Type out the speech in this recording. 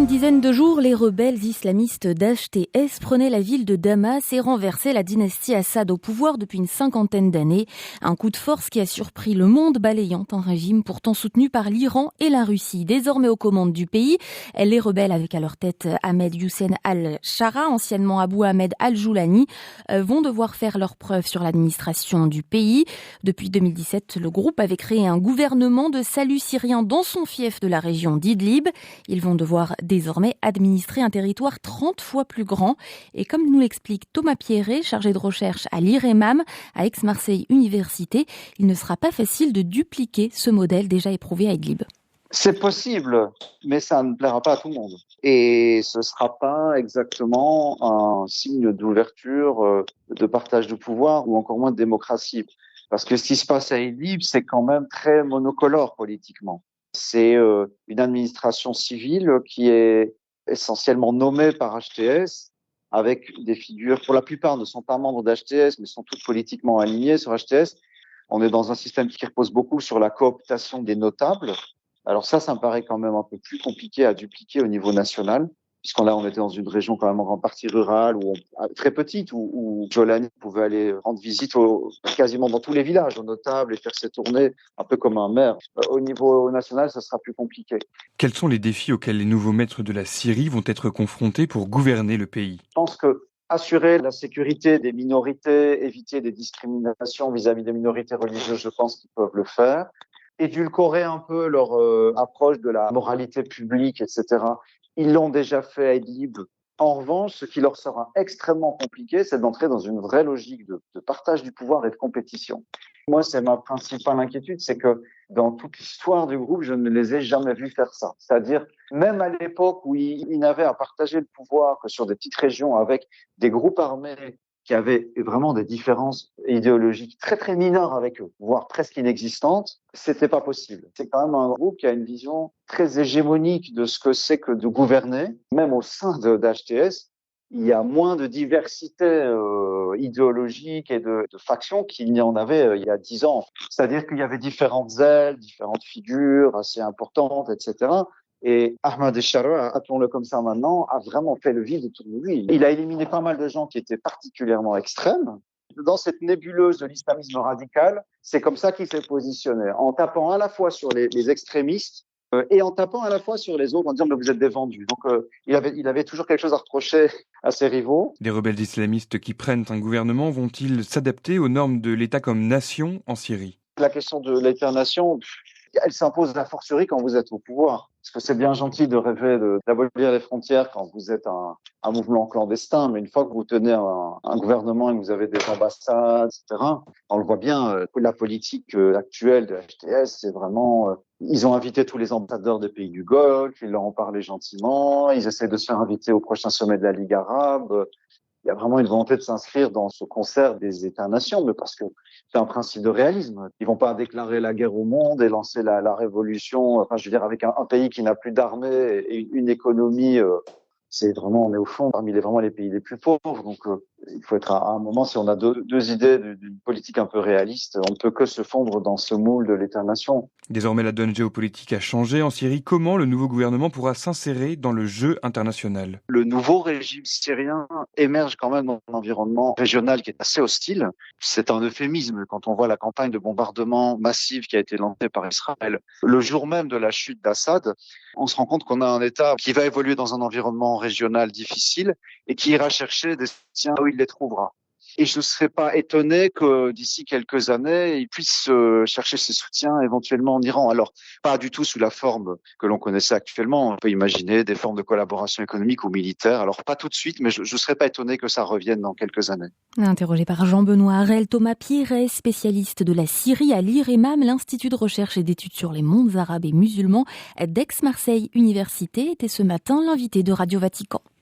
une dizaine de jours, les rebelles islamistes d'HTS prenaient la ville de Damas et renversaient la dynastie Assad au pouvoir depuis une cinquantaine d'années. Un coup de force qui a surpris le monde, balayant un régime pourtant soutenu par l'Iran et la Russie. Désormais aux commandes du pays, les rebelles, avec à leur tête Ahmed Hussein al-Shara, anciennement Abu Ahmed al-Joulani, vont devoir faire leurs preuves sur l'administration du pays. Depuis 2017, le groupe avait créé un gouvernement de salut syrien dans son fief de la région d'Idlib. Ils vont devoir désormais administrer un territoire 30 fois plus grand. Et comme nous l'explique Thomas Pierret, chargé de recherche à l'IREMAM, à Aix-Marseille Université, il ne sera pas facile de dupliquer ce modèle déjà éprouvé à Idlib. C'est possible, mais ça ne plaira pas à tout le monde. Et ce ne sera pas exactement un signe d'ouverture, de partage de pouvoir ou encore moins de démocratie. Parce que ce qui se passe à Idlib, c'est quand même très monocolore politiquement. C'est une administration civile qui est essentiellement nommée par HTS, avec des figures, pour la plupart ne sont pas membres d'HTS, mais sont toutes politiquement alignées sur HTS. On est dans un système qui repose beaucoup sur la cooptation des notables. Alors ça me paraît quand même un peu plus compliqué à dupliquer au niveau national, on était dans une région quand même en grande partie rurale, très petite, où Jolani pouvait aller rendre visite quasiment dans tous les villages, aux notables, et faire ses tournées, un peu comme un maire. Au niveau national, ça sera plus compliqué. Quels sont les défis auxquels les nouveaux maîtres de la Syrie vont être confrontés pour gouverner le pays ? Je pense que assurer la sécurité des minorités, éviter des discriminations vis-à-vis des minorités religieuses, je pense qu'ils peuvent le faire. Édulcorer un peu leur approche de la moralité publique, etc. Ils l'ont déjà fait à Idlib. En revanche, ce qui leur sera extrêmement compliqué, c'est d'entrer dans une vraie logique de partage du pouvoir et de compétition. Moi, c'est ma principale inquiétude, c'est que dans toute l'histoire du groupe, je ne les ai jamais vus faire ça. C'est-à-dire, même à l'époque où ils n'avaient à partager le pouvoir que sur des petites régions avec des groupes armés qui avaient vraiment des différences idéologiques très très mineures avec eux, voire presque inexistantes, c'était pas possible. C'est quand même un groupe qui a une vision très hégémonique de ce que c'est que de gouverner. Même au sein d'HTS, il y a moins de diversité idéologique et de factions qu'il n'y en avait il y a 10 ans. C'est-à-dire qu'il y avait différentes ailes, différentes figures assez importantes, etc. Et Ahmed al-Shara, appelons-le comme ça maintenant, a vraiment fait le vide autour de lui. Il a éliminé pas mal de gens qui étaient particulièrement extrêmes. Dans cette nébuleuse de l'islamisme radical, c'est comme ça qu'il s'est positionné, en tapant à la fois sur les extrémistes et en tapant à la fois sur les autres en disant « mais vous êtes des vendus ». Donc il avait toujours quelque chose à reprocher à ses rivaux. Des rebelles islamistes qui prennent un gouvernement vont-ils s'adapter aux normes de l'État comme nation en Syrie ? La question de l'État-nation, elle s'impose à la forcerie quand vous êtes au pouvoir. Parce que c'est bien gentil de rêver d'abolir les frontières quand vous êtes un mouvement clandestin, mais une fois que vous tenez un gouvernement et que vous avez des ambassades, etc., on le voit bien, la politique actuelle de HTS, c'est vraiment... Ils ont invité tous les ambassadeurs des pays du Golfe, ils leur ont parlé gentiment, ils essaient de se faire inviter au prochain sommet de la Ligue arabe. Il y a vraiment une volonté de s'inscrire dans ce concert des États-nations, mais parce que c'est un principe de réalisme. Ils vont pas déclarer la guerre au monde et lancer la révolution. Enfin, je veux dire, avec un pays qui n'a plus d'armée et une économie, on est au fond parmi les pays les plus pauvres. Donc, il faut être à un moment, si on a deux idées d'une politique un peu réaliste, on ne peut que se fondre dans ce moule de l'État-nation. Désormais, la donne géopolitique a changé en Syrie. Comment le nouveau gouvernement pourra s'insérer dans le jeu international ? Le nouveau régime syrien émerge quand même dans un environnement régional qui est assez hostile. C'est un euphémisme quand on voit la campagne de bombardement massive qui a été lancée par Israël. Le jour même de la chute d'Assad, on se rend compte qu'on a un État qui va évoluer dans un environnement régional difficile et qui ira chercher des soutiens où il les trouvera. Et je ne serais pas étonné que d'ici quelques années, il puisse chercher ses soutiens éventuellement en Iran. Alors, pas du tout sous la forme que l'on connaissait actuellement. On peut imaginer des formes de collaboration économique ou militaire. Alors, pas tout de suite, mais je ne serais pas étonné que ça revienne dans quelques années. Interrogé par Jean-Benoît Harel, Thomas Pierret, spécialiste de la Syrie à l'IREMAM, l'Institut de recherche et d'études sur les mondes arabes et musulmans d'Aix-Marseille Université, était ce matin l'invité de Radio Vatican.